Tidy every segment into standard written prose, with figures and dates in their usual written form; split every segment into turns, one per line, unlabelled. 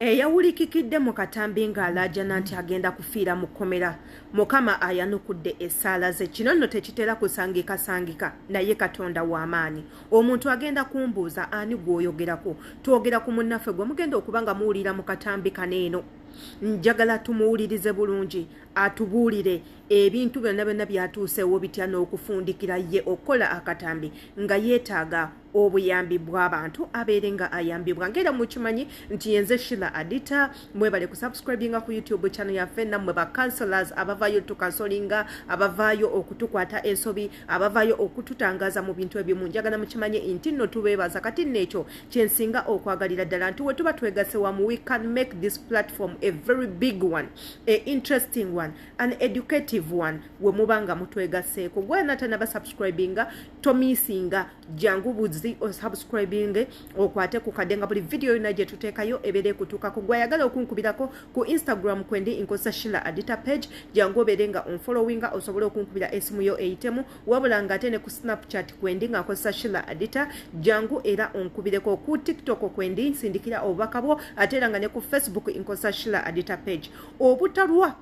Eyawulikikidde mu katambi ng'alaajana nti agenda kufiira mu kkomera mukama ayanukudde essaala ze. Kino nno tekitera kusangikasangika naye Katonda w'amaanyi. Omuntu agenda kumbuuza ani gw'oyogerako, twogera ku munnaffe gwe mugenda okuba nga muwulira mu katambi kaneeno. Njagala tumuwulirize bulungi atubuulire ebintu byonna byonna byatuuseewo bitya n'okufundikira ye okukola akatambi nga yeetaaga obuyambi bw'abantu abeere nga ayambibwa. Ngera mukimanyi nti yenze Sheila Adita, mwebale kusubscribinga ku YouTube channel yaffe, nammwe ba counselors abavaayo tukansolinga, abavaayo okutukwata ensobi, abavaayo okututangaza mu bintu ebimu. Njagala mukimanye nti nno tubeebaza kati n'ekyo kyensinga okwagalira ddala nti we tuba twegase wamu, we can make this platform a very big one, a interesting one, an educative one. We mubanga mutwegaseeko gwe natanaba subscribinga tomisinga jangu buzi o subscribing okwate ku kadenga buli video yona gye tuteekayo ebere kutuka ku gwayagala okunkubirako ku Instagram kwendi inkosa Sheila Adita page jangu oberenga on followinga osobola okunkubira esimu yo eitemu, wabula nga ate ne ku Snapchat kwendi nga nkosa Sheila Adita jangu era onkubireko ku TikTok kwendi nsindikira obubaka bwo, ate era nga ne ku Facebook inkosa Sheila Adita page. Obutalwa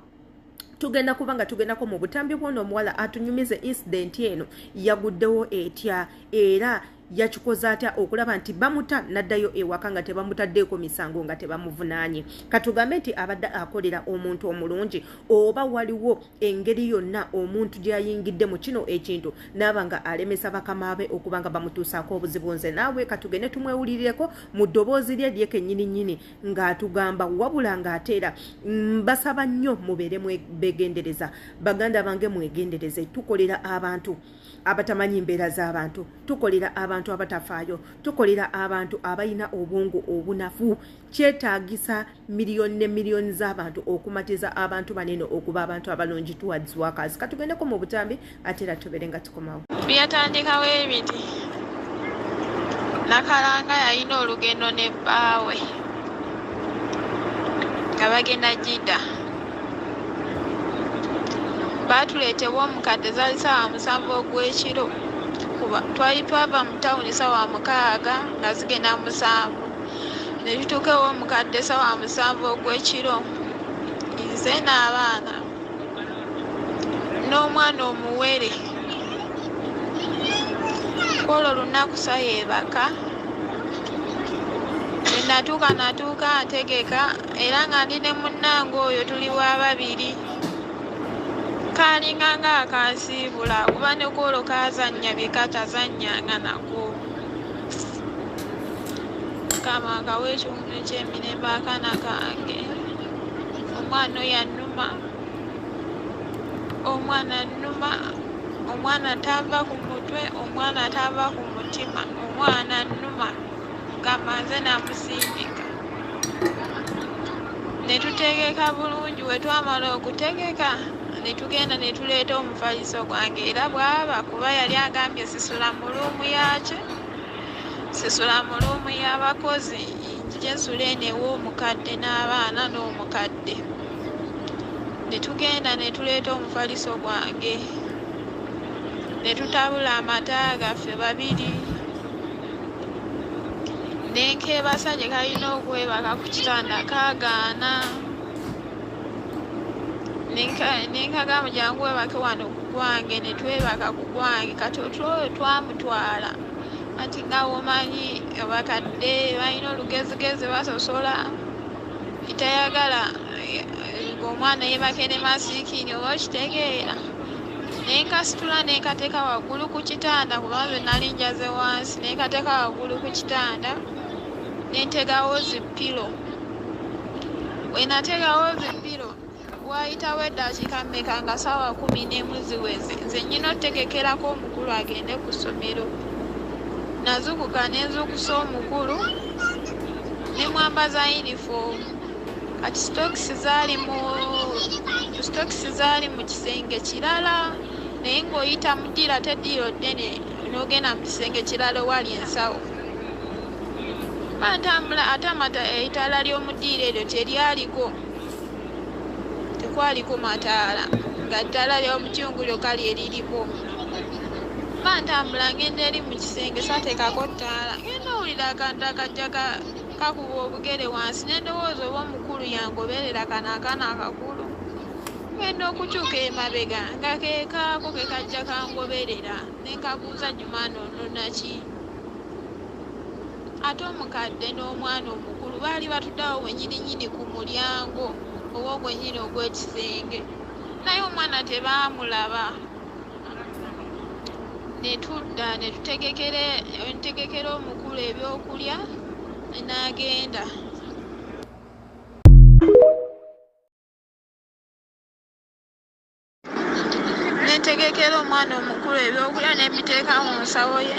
tugenda kubanga tugendako mu butambi bw'ono omuwala atunyumize incident eno yaguddewo etya era yakikoza atya okulaba nti bamuta naddayo ewaka nga tebamutaddeeko misango nga tebamuvunaanye. Katugambe nti abadde akolera omuntu omulungi oba waliwo engeri yonna omuntu gy'ayingidde mu kino ekintu n'aba nga alemesa bakama be okuba nga bamutuusaako obuzibu. Nze naawe katugende tumwewulirireko mu ddoboozi lye lyeke nnyini ng'atugamba wabula ng'ateera mbasaba nnyo mubeere begendereza, baganda bange mwegendereze. Tukolera abantu abatamanyi mbeera z'abantu, tukolera abantu abatafaayo, tukolera abantu abalina obwongo obunafu. Kyetaagisa miliyoni ne miliyoni z'abantu okumatiza abantu banene okuba abantu abalungi towards workers. Katugendeko mu butambi ate era tubeere nga tukomawo.
Byatandikawo ebiti. Nakalanga yalina olugendo ne bbaawe nga bagenda Jidda. Baatuleetebwa omukadde zaali ssaawa 7 ogw'ekiro. Twali twava mu tawuni ssaawa 6 nga zigenda 7. Ne tutuukewo omukadde ssaawa 7 ogw'ekiro. Nze n'abaana n'omwana omuwere. Olwo olunaku sayeebaka. Natuuka ategeka era nga ndi ne munnange oyo tuli wa babiri. Kalinga nga akansiibula kuba ne koolo kazannya bye katazannyanga nako. Kama akawa ekiwundu eky'emirembe akaana kange. Omwana oyo annuma. Omwana annuma. Omwana tava ku mutwe, omwana tava ku mutima, omwana annuma. Gamba nze namusindika. Ne tutegeka bulungi, we twamala okutegeka ne tugenda ne tuleeta omufaliso gwange era bw'aba kuba yali agambye sisula mu luumu yakye, sisula mu luumu y'abakozi, nje nsule eno ew'omukadde n'abaana n'omukadde. Ne tugenda ne tuleeta omufaliso gwange ne tutabula amata gaffe babiri. Ne nkeebasa gye kalina okwebaka ku kitanda kaagaana. Nenkagamba jangu webake wano ku gwange, ne twebaka ku gwange. Kati otwo twamutwala ati nga womanyi abakadde balina olugezigezi basosola itayagala omwana yebake ne masiikini oba okitegeera. Nenkasitula nenkateeka waggulu ku kitanda kuba nze nali njaze wansi. Nenkateeka waggulu ku kitanda nentegawo zipilo. We nategawo zipilo wayitawo eddakiika mmeka nga ssaawa 11 ziweze. Nze nnyina otegekerako omukulu agende ku ssomero. Nazukuka nenzukusa omukulu ne mwambaza yinifoomu. Kati sitokisi zaali mu kisenge kirala naye ng'oyita mu ddiiro ate eddiiro ddene n'ogenda mu kisenge kirala owali ensawo. Bantambula ate ettaala ly'omu ddiiro eryo teryaliko. Tekwaliko mataala nga ttaala ly'omukyungu lyokka lyeriripo. Bantambula ngenda eri mu kisenge saateekako ttaala. Ngenda owulira akantu akajja kakuba obugere wansi n'endowooza oba omukulu yangoberera kano akaana akakulu ngenda okukyuka emabega nga keekaako ke kajja kangoberera ne nkabuuza Jumana ononaki ate omukadde n'omwana omukulu baali batuddeawo wenyininyini ku mulyango oba ogwenyini ogw'ekisenge naye omwana tebaamulaba ne tudda ne tutegekera omukulu ebyokulya n'agenda nentegekera omwana omukulu ebyokulya nebiteeka mu nsawo ye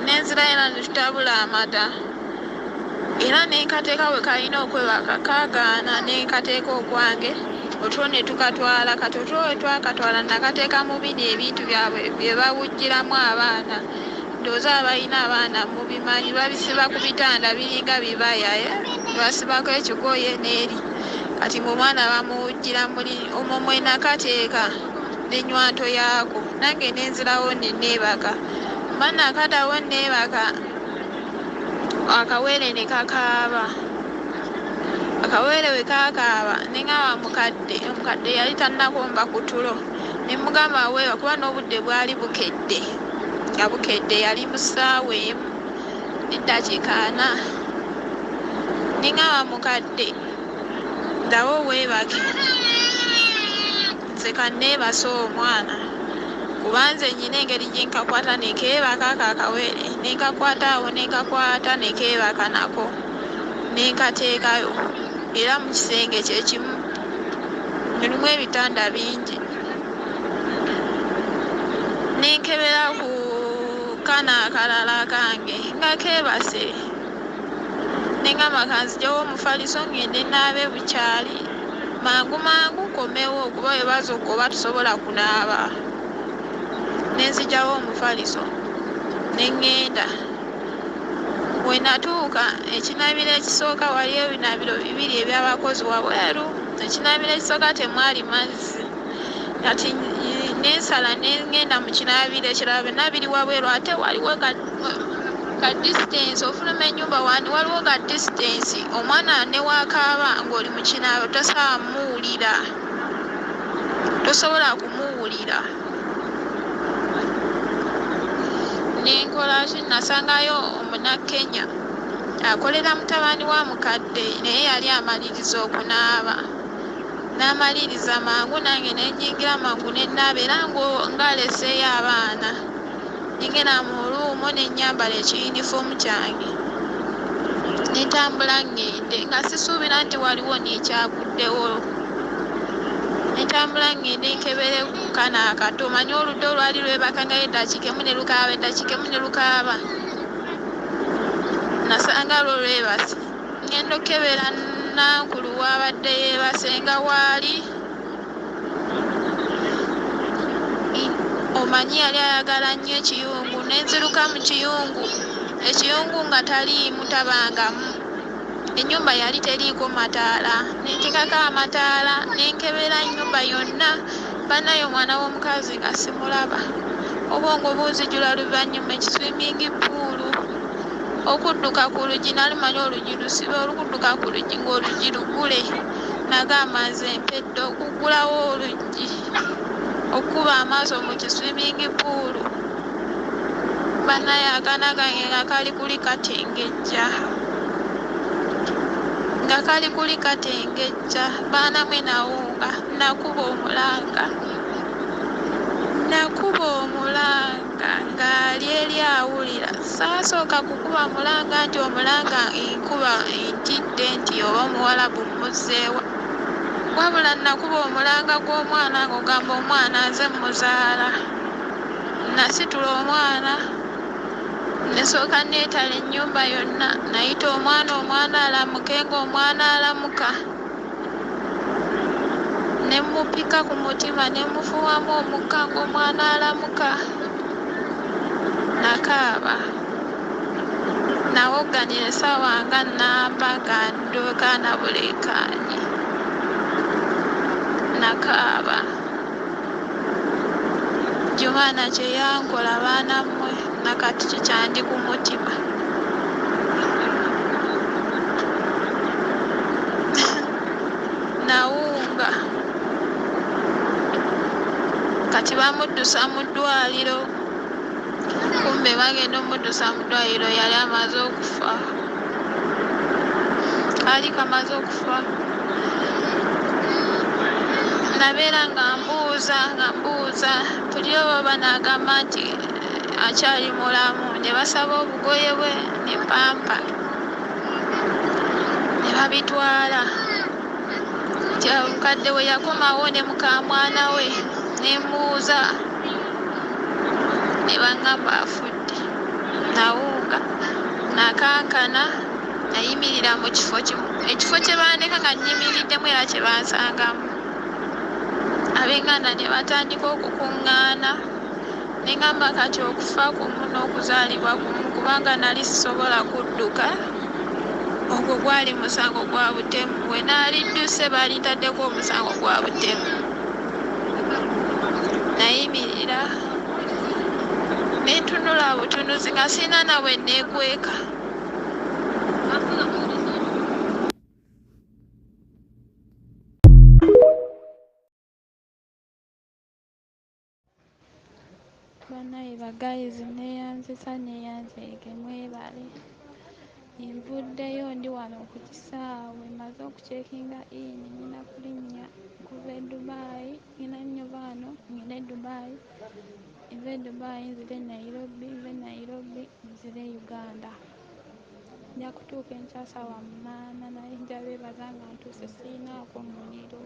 nenzira era netutabula amata era nenkateeka bwe kalina okwebaka kagaana nenkateeka okwange otwo ne tukatwala kati otwo we twakatwala nakateeka mu bino ebintu byabwe bye bawujjiramu abaana ndowooza abalina abaana mubimanyi babisiba ku bitanda biringa bibayaye basibako ekigoye n'eri kati ngaomwana bamuwujjira omwo mwe nakateeka nenywanto yaako nange nenzirawo neneebaka mana akadawo neebaka akawere ne kakaaba akawere we kakaaba neŋŋaba omukadde yali tannakomba ku tulo ne mugamba weeba kuba n'obudde bwali bukedde nga bukedde yali mu ssaawa emu n'eddakiika 4 neŋŋaba mukadde ddawo weebake nze kanneebasa omwana kubanze nyina engeri gyenkakwata nekeebaka kakawere nenkakwata awo nenkakwata nekeebaka nako nenkateekayo era mu kisenge kyekimu mulimu ebitanda bingi nenkebera ku kana akalala kange nga keebase nengamba kanzijawo omufaliso ngende naabe bukyali mangu mangu komewo okuba webazoka oba tusobola kunaaba nenzijawo omufaliso neŋŋenda wenatuuka ekinabiro ekisooka waliyo ebinabiro 2 ebyabakozi wabweru ekinabiro ekisooka temwali mazzi kati nensala neŋŋenda mu kinabiro ekirala byonna biri wabweru ate waliwo ka distance ofuluma ennyumba wandi waliwo ka distance omwana newakaaba ng'oli mu kinaabiro tosobola kumuwulira nenkola ki nasangayo omunakenya akolera mutabani wa mukadde naye yali amaliriza okunaaba n'amaliriza mangu nange nenyingira mangu nenaaba era ng'aleseeyo abaana nengenda mu luumu nenyambala ekiyunifoomu kyange nentambula ngende nga sisuubira nti waliwo nekyaguddewo nentambula ngende nkebere ku kana akato manyi oludde olwali lwebakangayo eddakiika 1 ne lukaaba eddakiika 1 ne lukaaba nasanga lwebase ngenda okebera nankulu wabadde yeebase nga waali omanyi yali ayagala nnyo ekiyungu nenziruka mu kiyungu ekiyungu nga taliimu tabangamu ennyumba yali teriiko mataala nentekako amataala nenkebera ennyumba yonna banayo omwana w'omukazi nga simulaba obwongo bunzijula luvannyuma ekiswimingi puulu okudduka ku luggi nalimanya oluggi lusibe olukudduka ku luggi ng'oluggi lugule nagamba nze mpedde okuggulawo oluggi okuba amaaso mu kiswimingi puulu banaye akaana kange nga kali kuli katengejja baana mwe nawunga nakuba omulanga ng'ali eri awulira saasooka kukuba mulanga nti omulanga enkuba entidde nti oba omuwalabu muzzeewa wabula nakuba omulanga gw'omwana ng'ogamba omwana nze muzaala nasitula omwana nesooka neetala ennyumba yonna nayita omwana alamuke ng'omwana alamuka nemupika ku mutima nemufuwamu omukka ng'omwana alamuka nakaaba nawogganira essaawa nga nnamba nga ndoka na buleekaanyi nakaaba Jumana kye yankola baana mmwe nakati kikyandi ku mutima kati bamuddusa mu ddwaliro kumbe bagenda omuddusa mu ddwaliro yali amaze okufa kali kamaze okufa nabeera nga mbuuza buli oba banagamba nti akyali mulamu ne basaba obugoye bwe ne pampa ne babitwala nti omukadde we yakomawo ne mukamwana we ne mbuuza ne baŋŋamba afudde nawunga nakankana nayimirira mu ekifo kye bandeka nga nnyimiriddemu era kye bansangamu ab'enganda ne batandika okukuŋŋaana ne ŋŋamba kati okufa kumu n'okuzaalibwa kumu kubanga nali sisobola kudduka ogwo gwali musango gwa butemu we naalidduse baalintaddeko omusango gwa butemu nayimirira ne ntunula butunuzi nga sirina nawe neegweka banaye bagayizi neyanzisa neyanzeege mwebale nvuddeyo ndi wano ku kisaawe maze okucekinga ini nina kulinnya kuva e Dubai nina nnyo baano ngenda e Dubai nva e Dubai nzire Nairobi nzire Uganda nja kutuuka enkyasaawa 8 naye njabeebaza nga ntuuse siinaako muliro.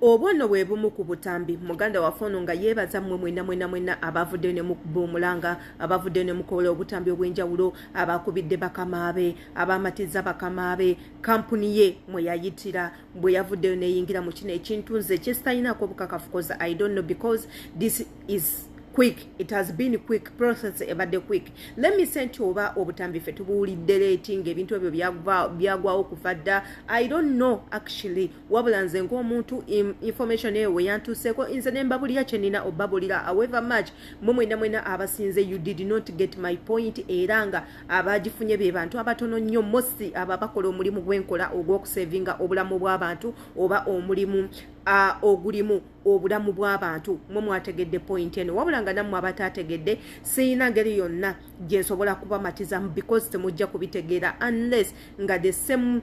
Obwo nno bwe bumu ku butambi muganda waffe ono nga yeebaza mmwe mwena abavudde ne mukubuumulanga abavudde ne mukola obutambi obw'enjawulo abakubidde bakamaabe abamatiza bakamaabe kampuni ye mwe yayitira bwe yavuddeyo neyingira mu kino ekintu nze kyesitalinaako obukakafu koza I don't know because this is quick. It has been a quick process ebadde quick. Let me send you oba obutambi fe tubuulidde rating ebintu ebyo byagwawo kuva dda. I don't know actually wabula nze ng'omuntu information eyo we yantuuseeko nze ne mbabulira kye nina obbabulira however much mwena abasinze you did not get my point era nga abagifunye be bantu abatono nnyo mosi ababakola omulimu gw'enkola ogw'okusevinga obulamu bw'abantu oba omulimu ogulimu obulamu bw'abantu mwe mwategedde point eno wabula nga nammwe abatategedde siyina ngeri yonna gye nsobola kubamatiza because temujja kubitegeera unless nga the same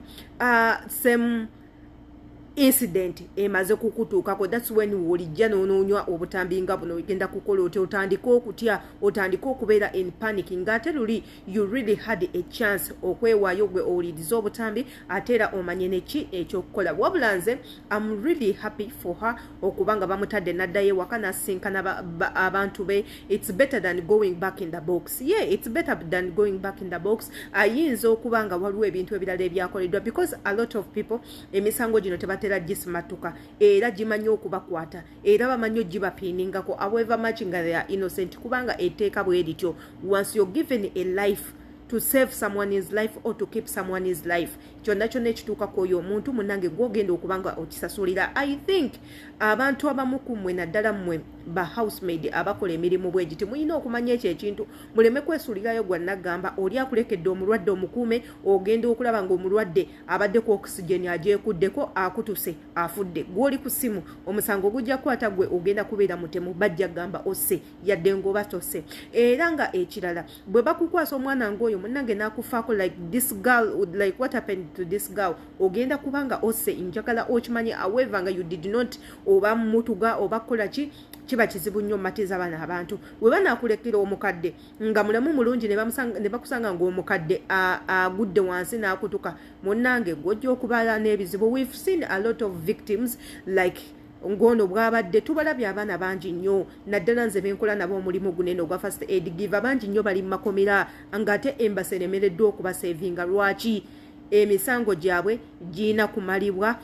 incident emaze kukutuukako. That's when wolijja n'onywa obutambi nga buno ogenda kukola otandika okutya otandika okubeera in panic ng'ate luli you really had a chance okwewaayo gwe owuliriza obutambi ate era omanye neki ekyokukola. Wabula nze I'm really happy for her okubanga bamutadde n'addayo ewaka n'asinkana abantu be. It's better than going back in the box. Yeah, it's better than going back in the box. Ayinza okubanga waliwo ebintu ebirala ebyakoleddwa because a lot of people emisango gino tebatera gisimatuka era gimanyi okubakwata era bamanyi ogibapiiningako however much nga they are innocent kubanga eteeka bwe lityo once you're given a life to save someone's life or to keep someone's life kyonna kyonna ekituukako oyo omuntu munange gwogenda okubanga okisasulira. I think abantu abamu ku mmwe naddala mmwe ba housemaid abakola emirimu bwe giti muyina okumanya ekyo ekintu muleme kwesuulirayo gwa nagamba oli akulekedde omulwadde omukuume ogenda okulaba ng'omulwadde abadde ku oxygen agyekuddeko akutuse afudde gw'oli ku ssimu omusango gujja kukwata gwe ogenda kubeera mutemu bajja gamba osse yadde ng'oba tose. Era nga ekirala bwe bakukwasa omwana ng'oyo munange n'akufaako like this girl like what happened to this girl ogenda kubanga osse njagala okimanyi however nga you did not oba mutuga oba kola ki kiba kizibu nnyo matiza bana abantu bwe banaakulekera omukadde nga mulamu mulungi ne bakusanga ng'omukadde agudde wansi n'akutuka munnange gw'ojja okubaala n'ebizibu. We've seen a lot of victims like ngono bwabadde tubalabye abaana bangi nnyo naddala nze benkola nabo omulimu gunene ogwa first aid give bangi nnyo bali mu makomera ng'ate embasi eremereddwa okubasevinga. Lwaki? Emisango gyabwe gina kumalibwa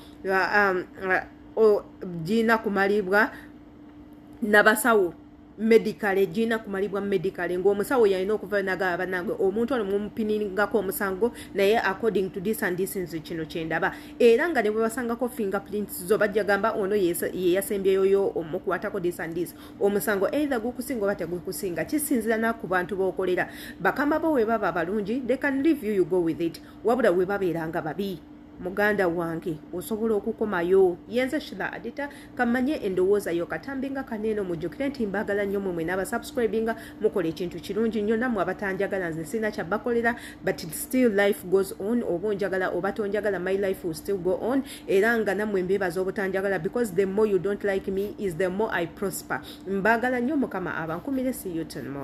n'abasawo medical gina kumalibwa medical ng'omusawo yalina okuva nagaba nange omuntu ono mumupiningako omusango naye according to this and this nze kino kyendaba era nga ne bwe basangako fingerprints zo bajja gamba ono ye yasembyeyo omukwatako this and this omusango either gukusinga oba tegukusinga kisinzira naku bantu b'okolera bakama bo we baba balungi they can leave you go with it wabula we babeeranga babi muganda wange osobola okukomayo. Yenze Shila Adita kamanye endowooza yo Katambi nga Kaneno mujjukire nti mbagala nnyo mmwe n'abasubscribinga mukola ekintu kirungi nnyo nammwe abatanjagala nze sina kyabakolera but still life goes on oba onjagala oba tonjagala my life will still go on era nga nammwe mbebaza obutanjagala because the more you don't like me is the more I prosper. Mbagala nnyo Mukama abankumire see you tomorrow.